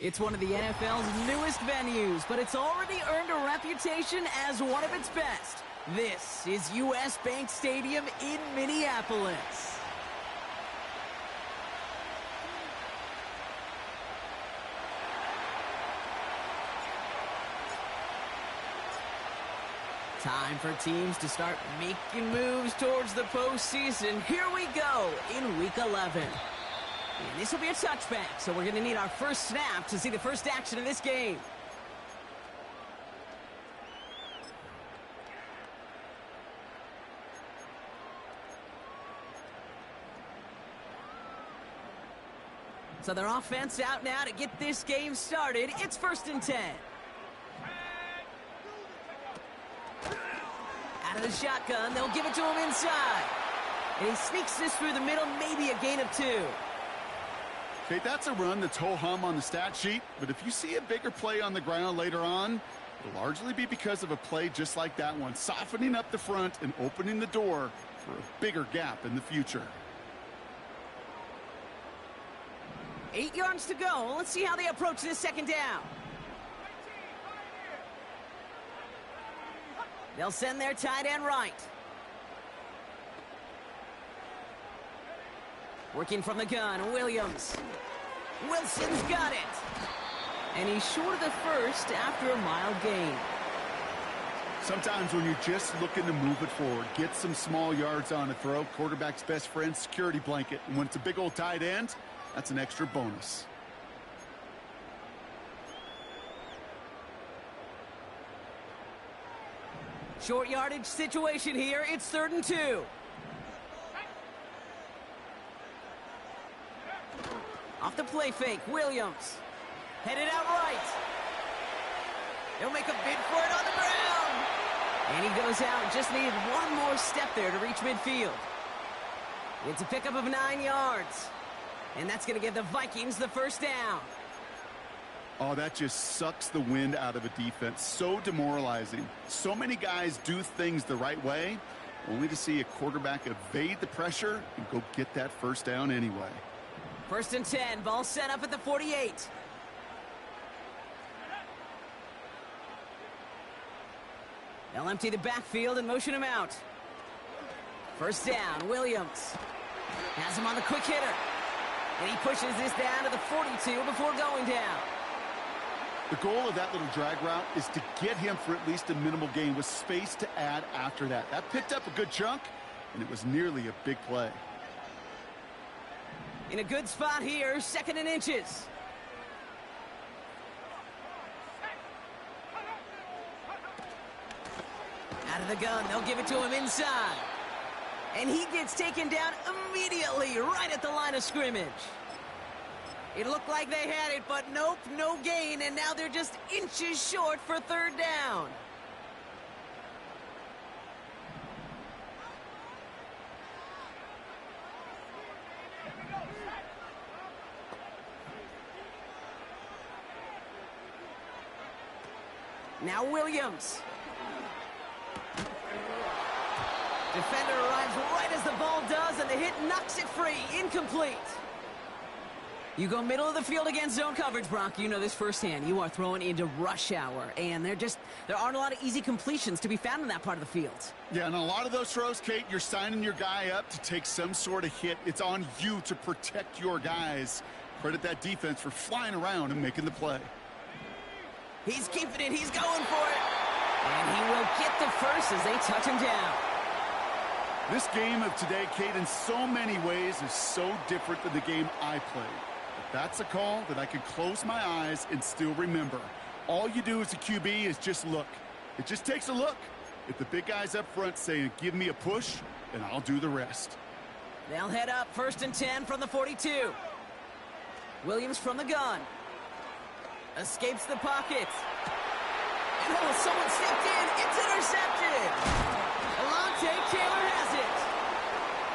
It's one of the NFL's newest venues, but it's already earned a reputation as one of its best. This is U.S. Bank Stadium in Minneapolis. Time for teams to start making moves towards the postseason. Here we go in Week 11. And this will be a touchback, so we're going to need our first snap to see the first action of this game. So their offense out now to get this game started. It's 1st and 10. Out of the shotgun, they'll give it to him inside. And he sneaks this through the middle, maybe a gain of 2. Okay, that's a run that's ho-hum on the stat sheet, but if you see a bigger play on the ground later on, it'll largely be because of a play just like that one, softening up the front and opening the door for a bigger gap in the future. 8 yards to go. Let's see how they approach this second down. They'll send their tight end right. Working from the gun, Williams. Wilson's got it. And he's short of the first after a mild gain. Sometimes when you're just looking to move it forward, get some small yards on a throw, quarterback's best friend, security blanket. And when it's a big old tight end, that's an extra bonus. Short yardage situation here. It's 3rd and 2. Off the play fake, Williams. Headed out right. He'll make a bid for it on the ground. And he goes out. Just needed one more step there to reach midfield. It's a pickup of 9 yards. And that's going to give the Vikings the first down. Oh, that just sucks the wind out of a defense. So demoralizing. So many guys do things the right way, only to see a quarterback evade the pressure and go get that first down anyway. 1st and 10, ball set up at the 48. They'll empty the backfield and motion him out. First down, Williams. Has him on the quick hitter. And he pushes this down to the 42 before going down. The goal of that little drag route is to get him for at least a minimal gain with space to add after that. That picked up a good chunk, and it was nearly a big play. In a good spot here, 2nd and inches. Out of the gun, they'll give it to him inside. And he gets taken down immediately, right at the line of scrimmage. It looked like they had it, but nope, no gain, and now they're just inches short for 3rd down. Now Williams. Defender arrives right as the ball does, and the hit knocks it free. Incomplete. You go middle of the field against zone coverage, Brock. You know this firsthand. You are throwing into rush hour, and there aren't a lot of easy completions to be found in that part of the field. Yeah, and a lot of those throws, Kate, you're signing your guy up to take some sort of hit. It's on you to protect your guys. Credit that defense for flying around and making the play. He's keeping it. He's going for it. And he will get the first as they touch him down. This game of today, Kate, in so many ways is so different than the game I played. But that's a call that I can close my eyes and still remember. All you do as a QB is just look. It just takes a look. If the big guy's up front saying, give me a push, then I'll do the rest. They'll head up 1st and 10 from the 42. Williams from the gun. Escapes the pocket. And oh, someone stepped in. It's intercepted. Alontae Taylor has it.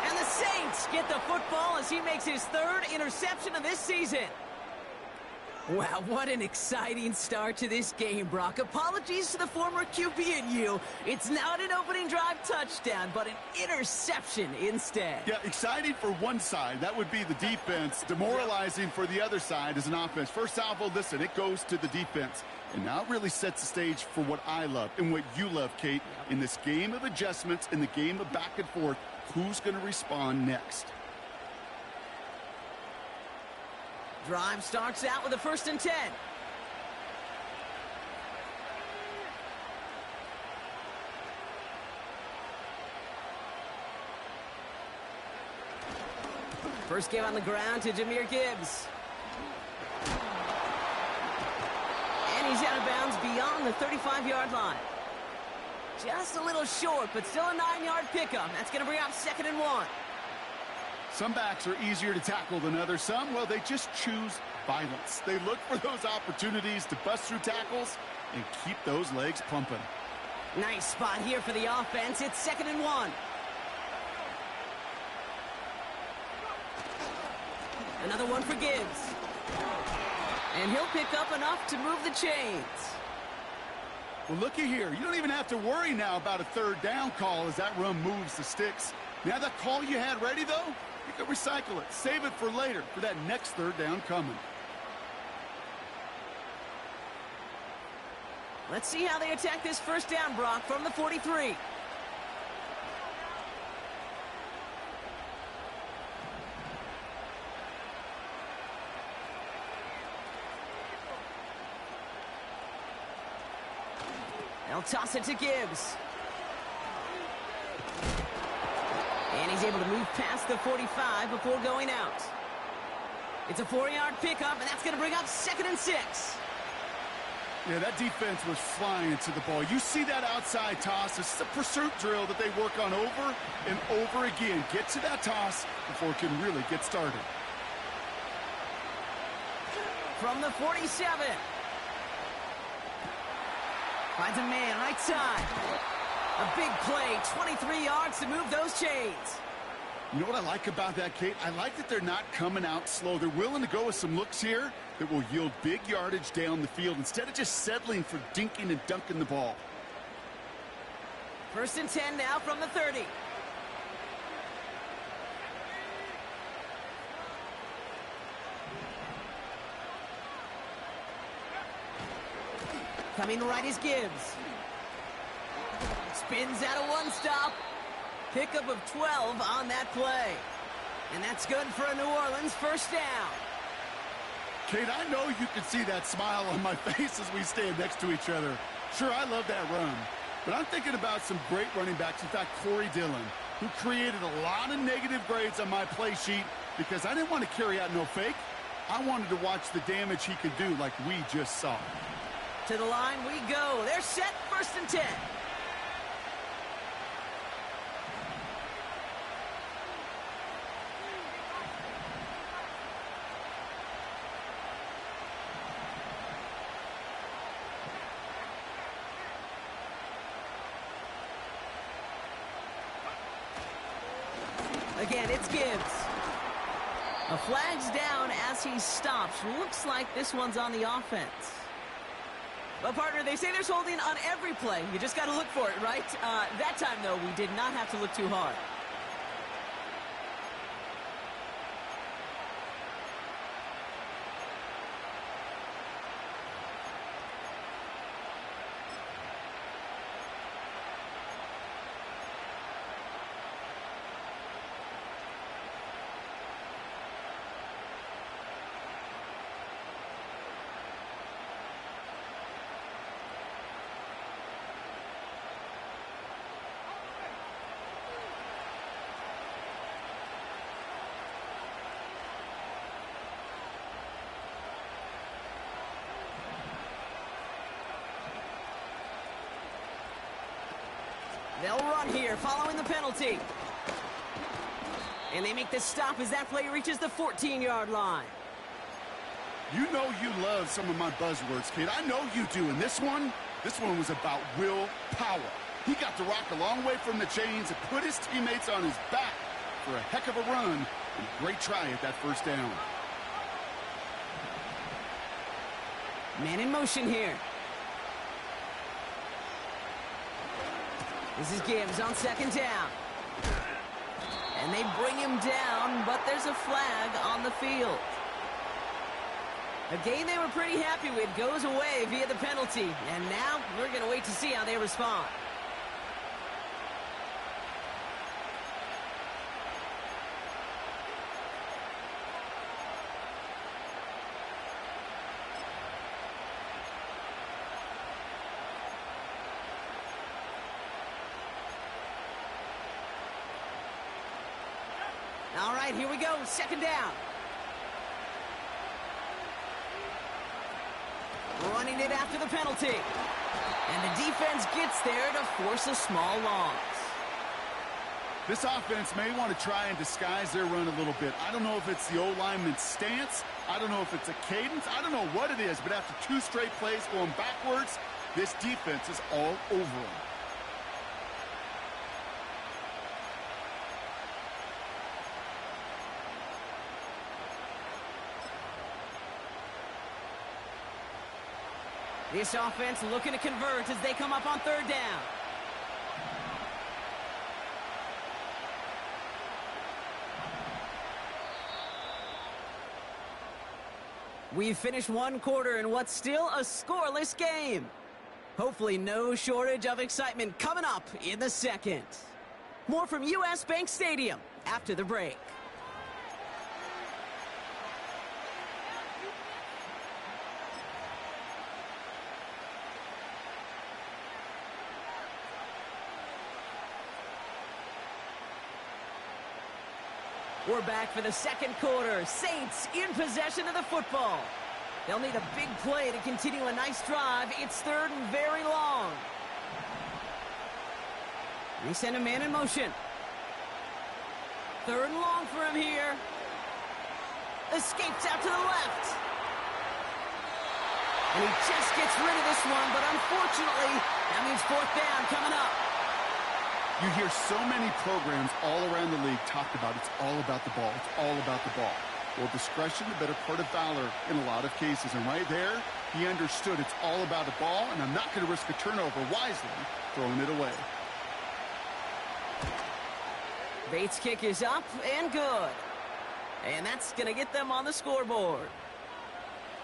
And the Saints get the football as he makes his 3rd interception of this season. Wow, what an exciting start to this game, Brock. Apologies to the former QB and you. It's not an opening drive touchdown, but an interception instead. Yeah, exciting for one side. That would be the defense. Demoralizing for the other side as an offense. First salvo, listen, it goes to the defense. And now it really sets the stage for what I love and what you love, Kate. In this game of adjustments, in the game of back and forth, who's going to respond next? Drive starts out with a 1st and 10. First game on the ground to Jahmyr Gibbs. And he's out of bounds beyond the 35-yard line. Just a little short, but still a 9-yard pickup. That's going to bring up 2nd and 1. Some backs are easier to tackle than others. Some, well, they just choose violence. They look for those opportunities to bust through tackles and keep those legs pumping. Nice spot here for the offense. It's 2nd and 1. Another one for Gibbs. And he'll pick up enough to move the chains. Well, looky here. You don't even have to worry now about a 3rd down call as that run moves the sticks. Now that call you had ready, though, you can recycle it. Save it for later, for that next 3rd down coming. Let's see how they attack this 1st down, Brock, from the 43. They'll toss it to Gibbs. And he's able to move past the 45 before going out. It's a 4-yard pickup, and that's going to bring up 2nd and 6. Yeah, that defense was flying to the ball. You see that outside toss. This is a pursuit drill that they work on over and over again. Get to that toss before it can really get started. From the 47. Finds a man right side. A big play, 23 yards to move those chains. You know what I like about that, Kate? I like that they're not coming out slow. They're willing to go with some looks here that will yield big yardage down the field instead of just settling for dinking and dunking the ball. 1st and 10 now from the 30. Coming right is Gibbs. Spins out of one stop. Pickup of 12 on that play. And that's good for a New Orleans 1st down. Kate, I know you can see that smile on my face as we stand next to each other. Sure, I love that run. But I'm thinking about some great running backs. In fact, Corey Dillon, who created a lot of negative grades on my play sheet because I didn't want to carry out no fake. I wanted to watch the damage he could do like we just saw. To the line we go. They're set, 1st and 10. Again, it's Gibbs. A flag's down as he stops. Looks like this one's on the offense. Well, partner, they say there's holding on every play. You just got to look for it, right? That time, though, we did not have to look too hard. They'll run here following the penalty. And they make the stop as that play reaches the 14-yard line. You know you love some of my buzzwords, kid. I know you do. And this one was about willpower. He got the rock a long way from the chains and put his teammates on his back for a heck of a run and a great try at that 1st down. Man in motion here. This is Gibbs on second down. And they bring him down, but there's a flag on the field. A game they were pretty happy with goes away via the penalty. And now we're going to wait to see how they respond. All right, here we go. Second down. Running it after the penalty. And the defense gets there to force a small loss. This offense may want to try and disguise their run a little bit. I don't know if it's the O-lineman's stance. I don't know if it's a cadence. I don't know what it is, but after 2 straight plays going backwards, this defense is all over them. This offense looking to convert as they come up on third down. We've finished one quarter in what's still a scoreless game. Hopefully no shortage of excitement coming up in the second. More from US Bank Stadium after the break. We're back for the second quarter. Saints in possession of the football. They'll need a big play to continue a nice drive. It's third and very long. They send a man in motion. Third and long for him here. Escapes out to the left. And he just gets rid of this one, but unfortunately, that means fourth down coming up. You hear so many programs all around the league talk about it's all about the ball. It's all about the ball. Well, discretion, the better part of valor in a lot of cases. And right there, he understood it's all about the ball, and I'm not going to risk a turnover wisely, throwing it away. Bates' kick is up and good. And that's going to get them on the scoreboard.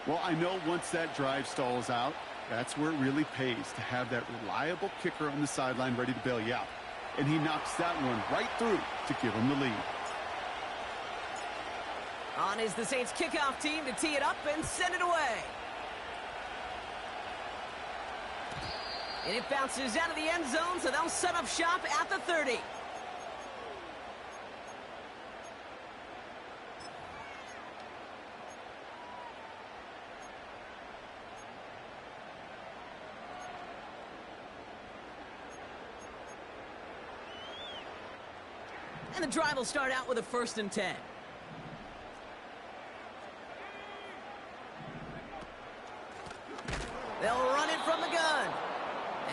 Well, I know once that drive stalls out, that's where it really pays to have that reliable kicker on the sideline ready to bail you out. And he knocks that one right through to give him the lead. On is the Saints kickoff team to tee it up and send it away. And it bounces out of the end zone, so they'll set up shop at the 30. And the drive will start out with a 1st and 10. They'll run it from the gun.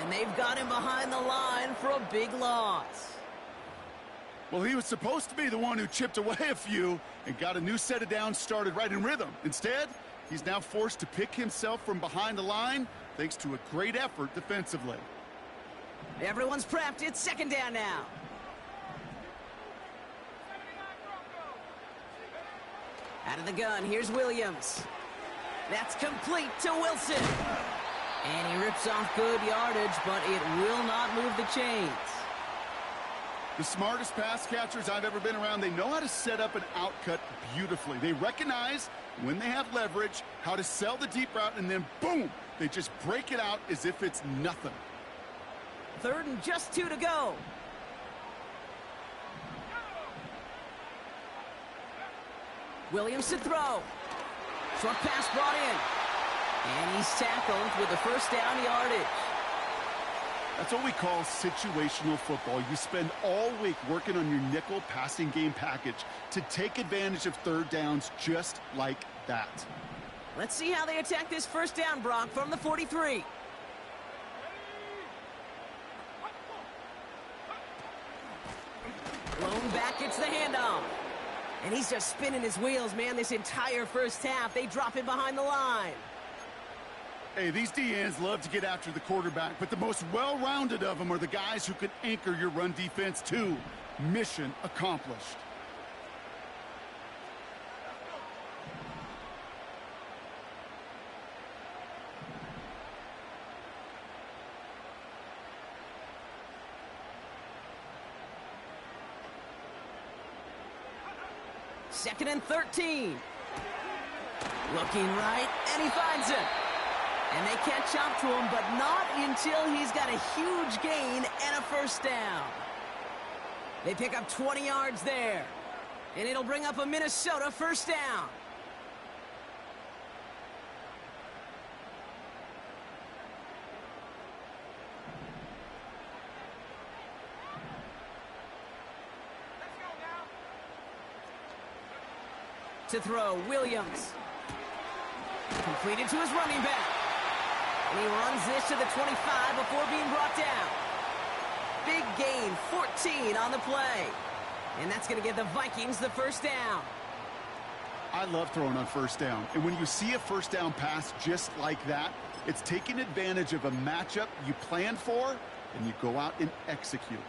And they've got him behind the line for a big loss. Well, he was supposed to be the one who chipped away a few and got a new set of downs started right in rhythm. Instead, he's now forced to pick himself from behind the line thanks to a great effort defensively. Everyone's prepped. It's second down now. Out of the gun, here's Williams. That's complete to Wilson. And he rips off good yardage, but it will not move the chains. The smartest pass catchers I've ever been around, they know how to set up an outcut beautifully. They recognize when they have leverage, how to sell the deep route, and then boom, they just break it out as if it's nothing. Third and just 2 to go. Williams to throw. Short pass brought in. And he's tackled with the first down yardage. That's what we call situational football. You spend all week working on your nickel passing game package to take advantage of third downs just like that. Let's see how they attack this first down, Brock, from the 43. Blown back, gets the handoff. And he's just spinning his wheels, man, this entire first half. They drop him behind the line. Hey, these DNs love to get after the quarterback, but the most well-rounded of them are the guys who can anchor your run defense too. Mission accomplished. Second and 13. Looking right, and he finds it. And they catch up to him, but not until he's got a huge gain and a first down. They pick up 20 yards there. And it'll bring up a Minnesota first down. To throw, Williams. Completed to his running back. And he runs this to the 25 before being brought down. Big gain, 14 on the play. And that's going to give the Vikings the first down. I love throwing on first down. And when you see a first down pass just like that, it's taking advantage of a matchup you planned for, and you go out and execute.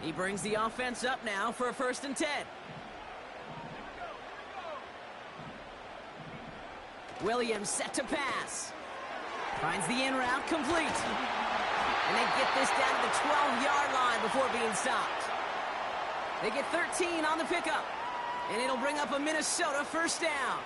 He brings the offense up now for a 1st and 10. Williams set to pass. Finds the in route complete. And they get this down to the 12-yard line before being stopped. They get 13 on the pickup. And it'll bring up a Minnesota first down.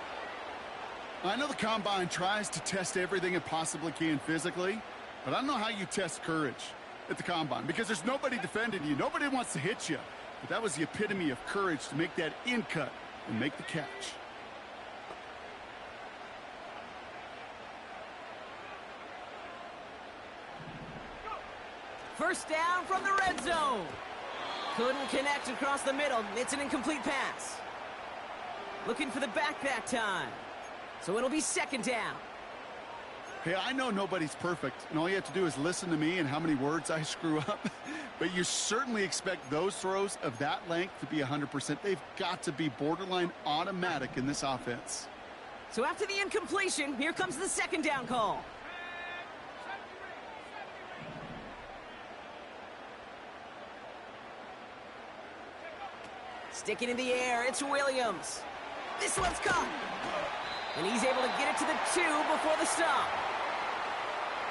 I know the Combine tries to test everything it possibly can physically, but I don't know how you test courage at the Combine because there's nobody defending you. Nobody wants to hit you. But that was the epitome of courage to make that in cut and make the catch. First down from the red zone. Couldn't connect across the middle. It's an incomplete pass. Looking for the back that time. So it'll be 2nd down. Hey, I know nobody's perfect, and all you have to do is listen to me and how many words I screw up. But you certainly expect those throws of that length to be 100%. They've got to be borderline automatic in this offense. So after the incompletion, here comes the 2nd down call. Sticking in the air, it's Williams. This one's caught. And he's able to get it to the 2 before the stop.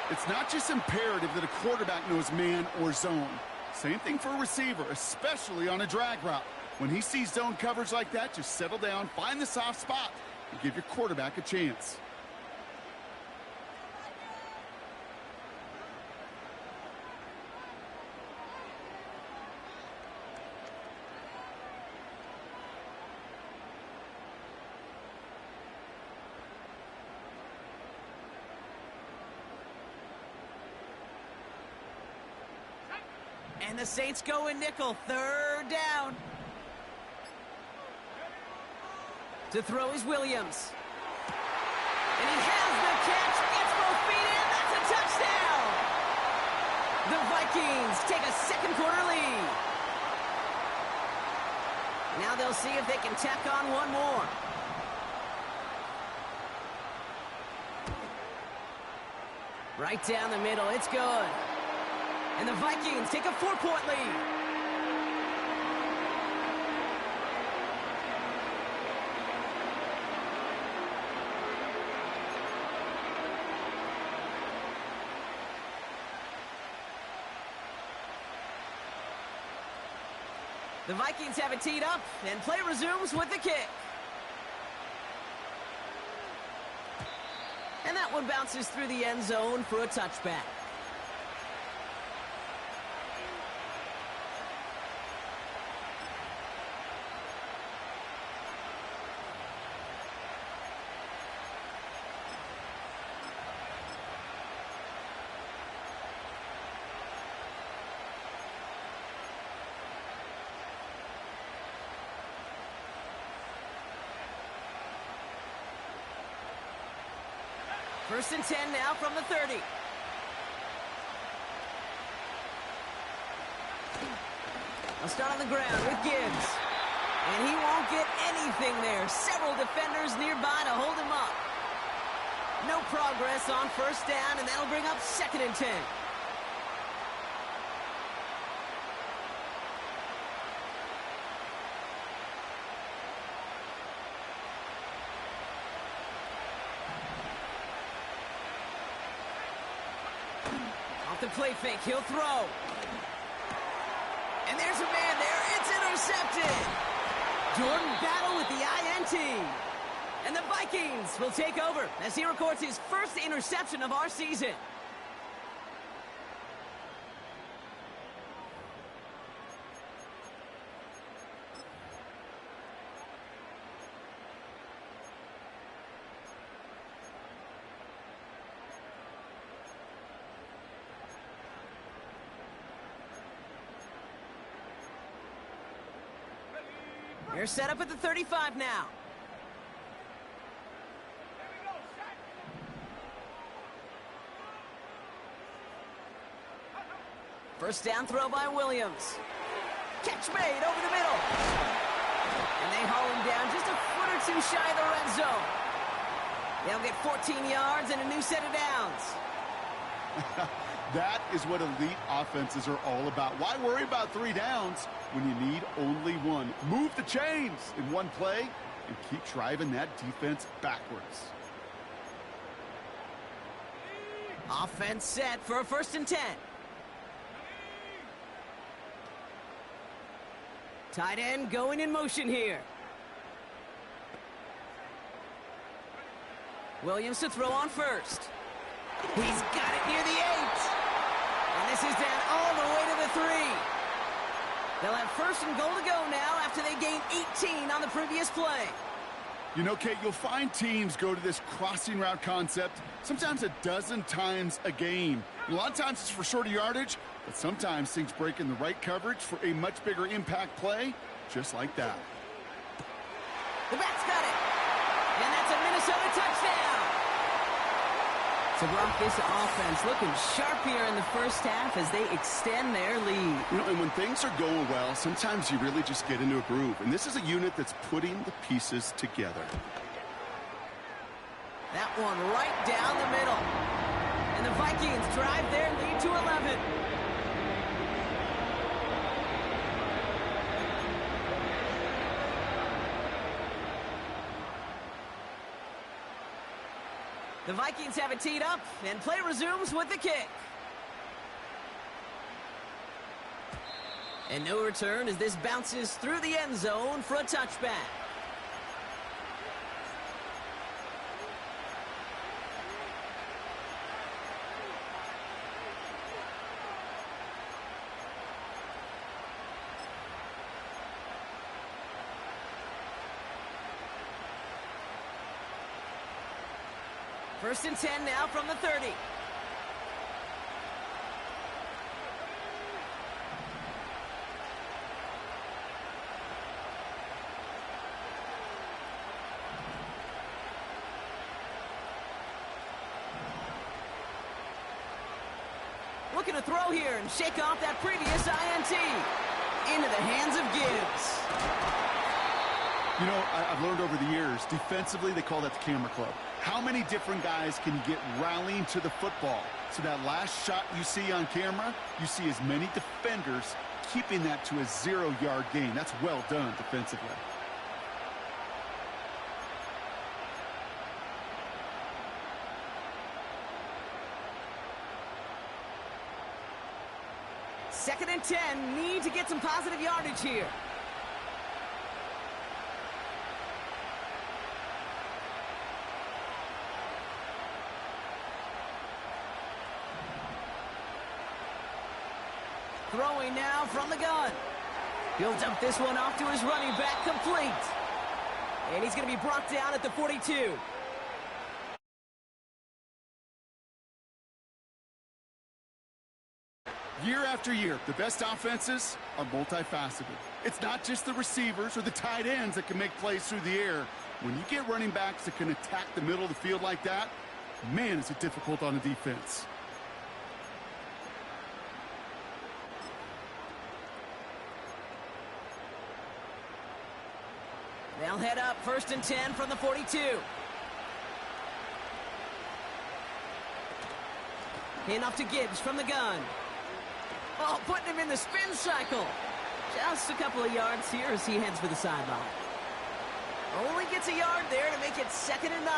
It's not just imperative that a quarterback knows man or zone. Same thing for a receiver, especially on a drag route. When he sees zone coverage like that, just settle down, find the soft spot, and give your quarterback a chance. And the Saints go in nickel, 3rd down. To throw is Williams. And he has the catch, gets both feet in, that's a touchdown! The Vikings take a 2nd quarter lead. Now they'll see if they can tack on one more. Right down the middle, it's good. And the Vikings take a 4-point lead. The Vikings have it teed up, and play resumes with the kick. And that one bounces through the end zone for a touchback. First and 10 now from the 30. I'll start on the ground with Gibbs. And he won't get anything there. Several defenders nearby to hold him up. No progress on first down, and that'll bring up 2nd and 10. Off the play fake, he'll throw. And there's a man there. It's intercepted. Jordan Battle with the INT. And the Vikings will take over as he records his first interception of our season. They're set up at the 35 now. First down throw by Williams. Catch made over the middle. And they haul him down just a foot or two shy of the red zone. They'll get 14 yards and a new set of downs. That is what elite offenses are all about. Why worry about 3 downs when you need only 1? Move the chains in one play and keep driving that defense backwards. Offense set for a 1st and 10. Tight end going in motion here. Williams to throw on first. He's got it near the 8. And this is down all the way to the 3. They'll have 1st and goal to go now after they gained 18 on the previous play. You know, Kate, you'll find teams go to this crossing route concept sometimes a dozen times a game. And a lot of times it's for shorter yardage, but sometimes things break in the right coverage for a much bigger impact play, just like that. The back's got it. And that's a Minnesota touchdown. So, Brock, this offense looking sharp here in the first half as they extend their lead. You know, and when things are going well, sometimes you really just get into a groove. And this is a unit that's putting the pieces together. That one right down the middle. And the Vikings drive their lead to 11. The Vikings have it teed up, and play resumes with the kick. And no return as this bounces through the end zone for a touchback. First and 10 now from the 30. Looking to throw here and shake off that previous INT. Into the hands of Gibbs. You know, I've learned over the years, defensively, they call that the camera club. How many different guys can you get rallying to the football? So that last shot you see on camera, you see as many defenders keeping that to a 0-yard gain. That's well done defensively. Second and 10, need to get some positive yardage here. Throwing now from the gun. He'll dump this one off to his running back, complete. And he's going to be brought down at the 42. Year after year, the best offenses are multifaceted. It's not just the receivers or the tight ends that can make plays through the air. When you get running backs that can attack the middle of the field like that, man, is it difficult on the defense. They'll head up first and 10 from the 42. Hand off to Gibbs from the gun. Oh, putting him in the spin cycle. Just a couple of yards here as he heads for the sideline. Only gets a yard there to make it 2nd and 9.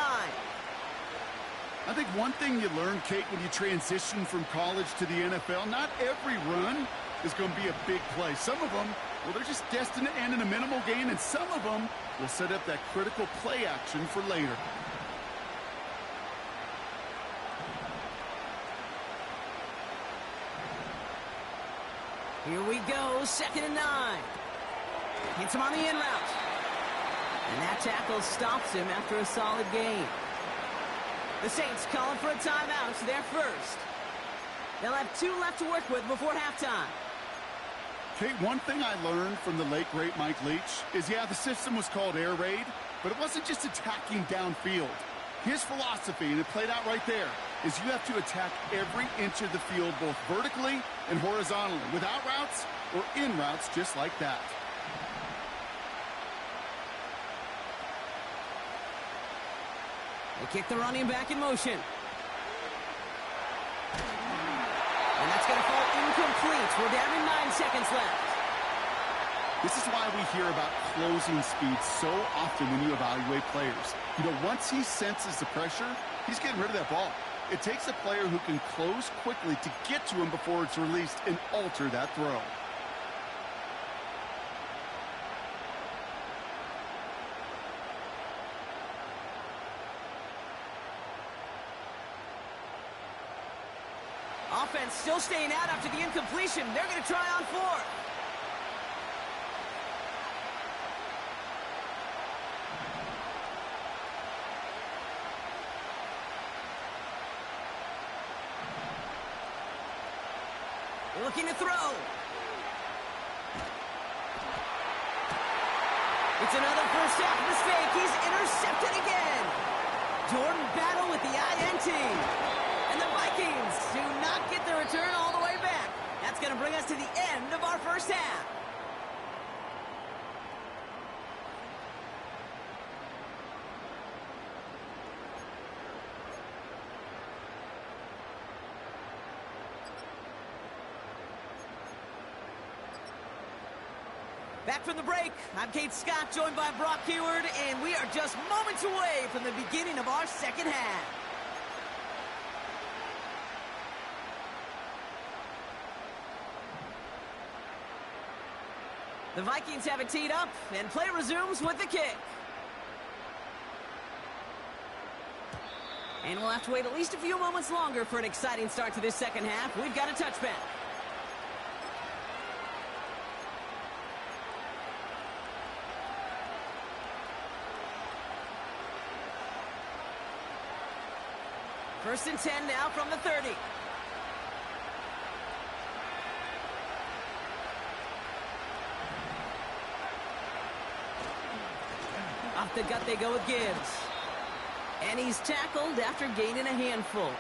I think one thing you learn, Kate, when you transition from college to the NFL, not every run is going to be a big play. Some of them, well, they're just destined to end in a minimal gain, and some of them will set up that critical play action for later. Here we go, 2nd and 9. Hits him on the in route. And that tackle stops him after a solid gain. The Saints calling for a timeout. They're first. They'll have 2 left to work with before halftime. Kate, one thing I learned from the late, great Mike Leach is, yeah, the system was called air raid, but it wasn't just attacking downfield. His philosophy, and it played out right there, is you have to attack every inch of the field, both vertically and horizontally, without routes or in routes just like that. They kick the running back in motion. And that's going to fall incomplete. We're down to 9 seconds left. This is why we hear about closing speed so often when you evaluate players. You know, once he senses the pressure, he's getting rid of that ball. It takes a player who can close quickly to get to him before it's released and alter that throw. Offense still staying out after the incompletion. They're going to try on 4th. Looking to throw. It's another first half mistake. He's intercepted again. Jordan Battle with the INT. And the Vikings do not get the return all the way back. That's going to bring us to the end of our first half. Back from the break, I'm Kate Scott, joined by Brock Keyword, and we are just moments away from the beginning of our second half. The Vikings have it teed up, and play resumes with the kick. And we'll have to wait at least a few moments longer for an exciting start to this second half. We've got a touchback. First and 10 now from the 30. Off the gut they go with Gibbs. And he's tackled after gaining a handful.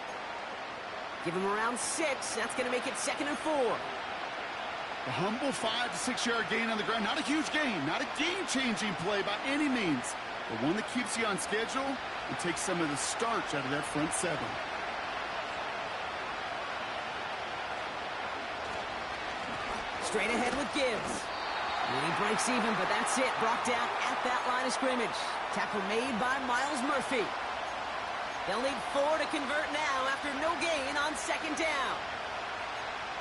Give him around 6. That's going to make it 2nd and 4. A humble 5 to 6 yard gain on the ground. Not a huge gain, not a game-changing play by any means, but one that keeps you on schedule and takes some of the starch out of that front 7. Straight ahead with Gibbs. And he breaks even, but that's it. Brought down at that line of scrimmage. Tackle made by Miles Murphy. They'll need 4 to convert now after no gain on 2nd down.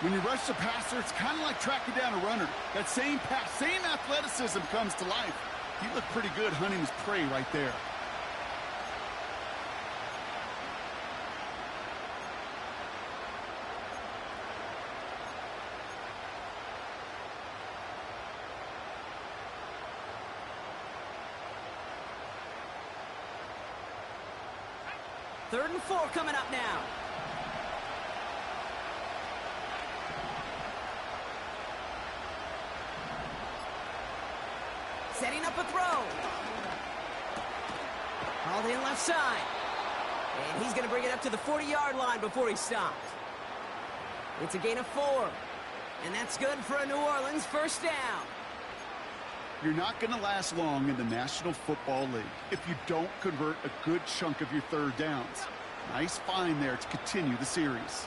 When you rush the passer, it's kind of like tracking down a runner. That same pass, same athleticism comes to life. He looked pretty good hunting his prey right there. Third and 4 coming up now. Setting up a throw. All in left side. And he's going to bring it up to the 40-yard line before he stopped. It's a gain of 4. And that's good for a New Orleans first down. You're not going to last long in the National Football League if you don't convert a good chunk of your third downs. Nice find there to continue the series.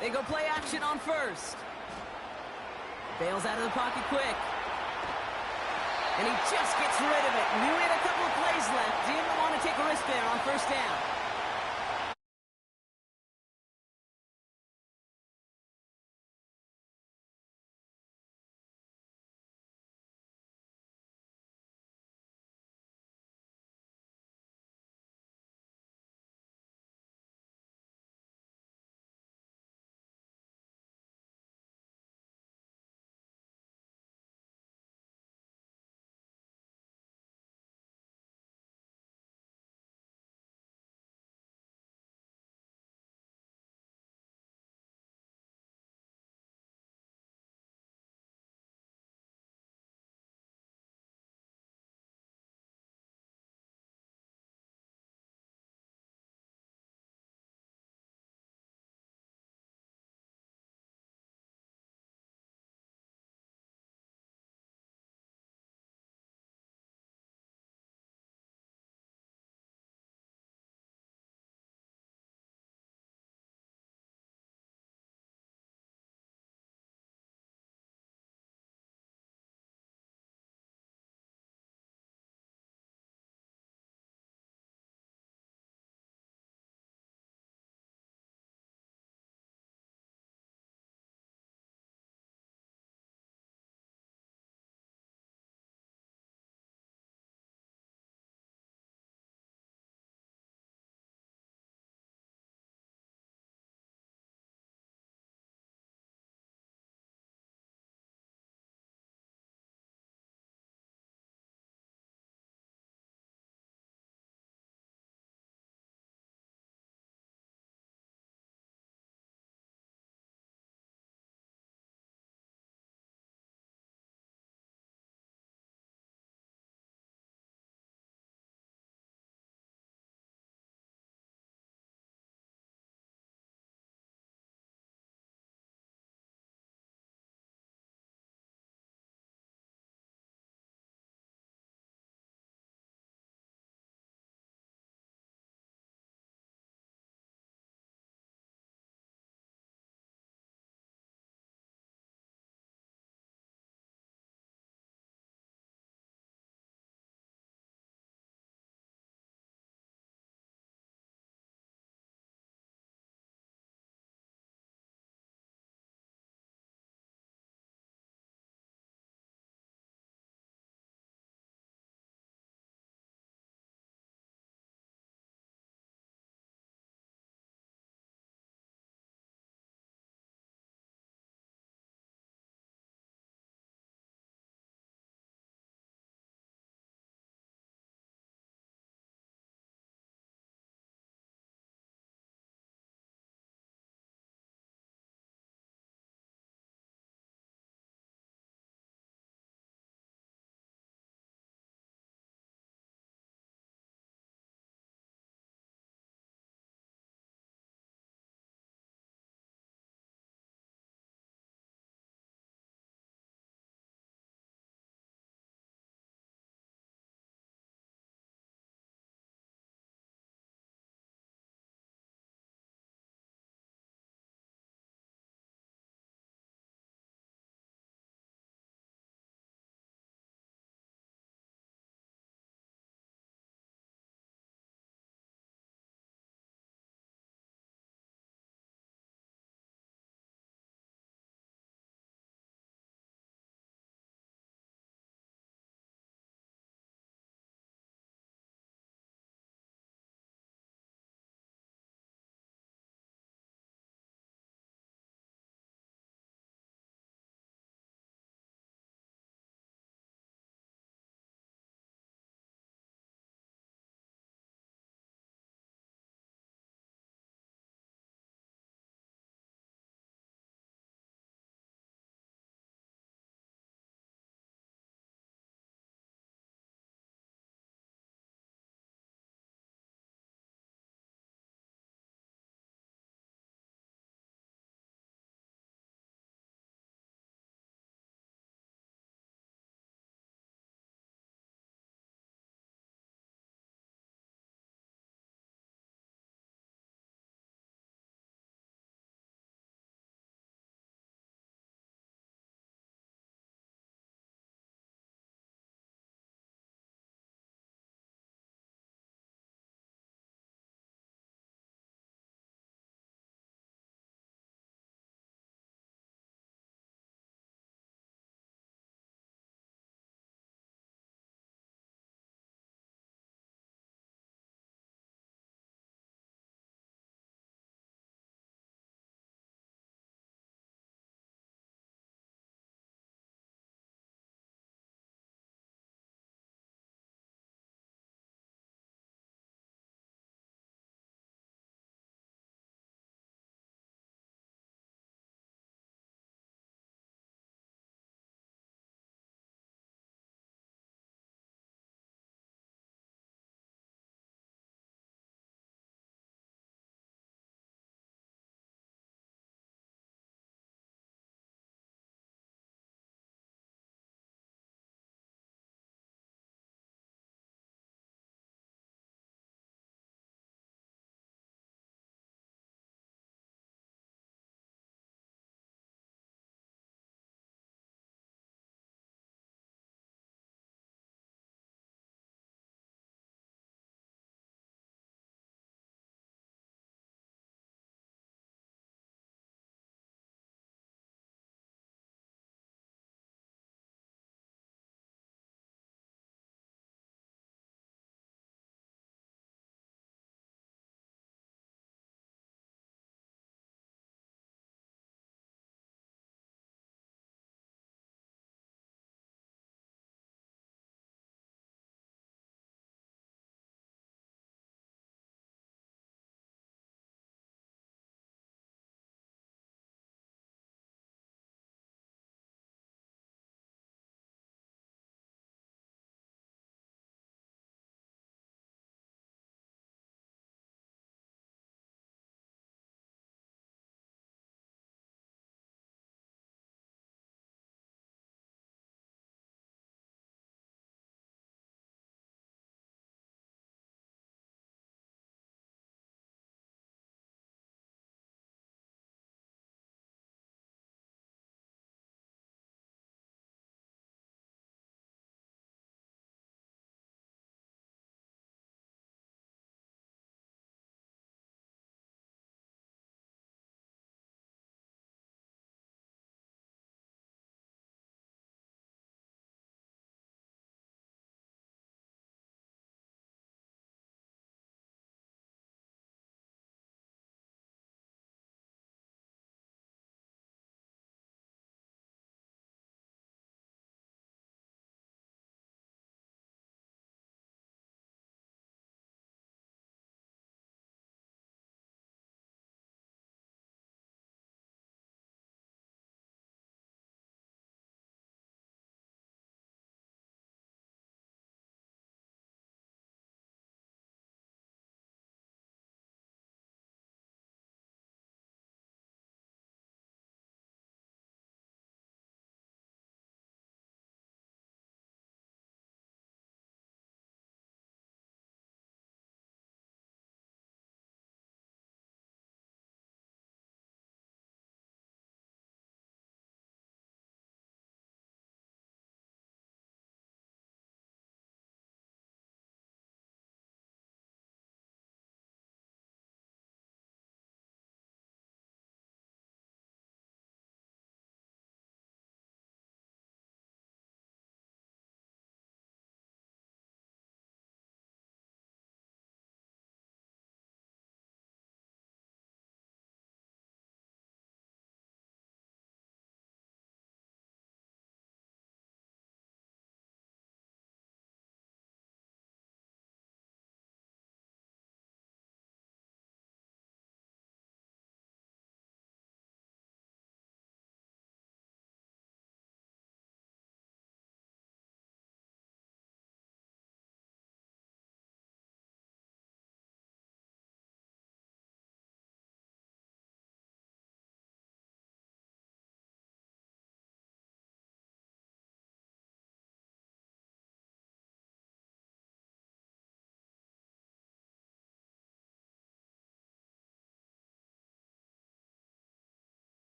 They go play action on first. Bails out of the pocket quick. And he just gets rid of it. Knew he had a couple of plays left. Didn't want to take a risk there on first down.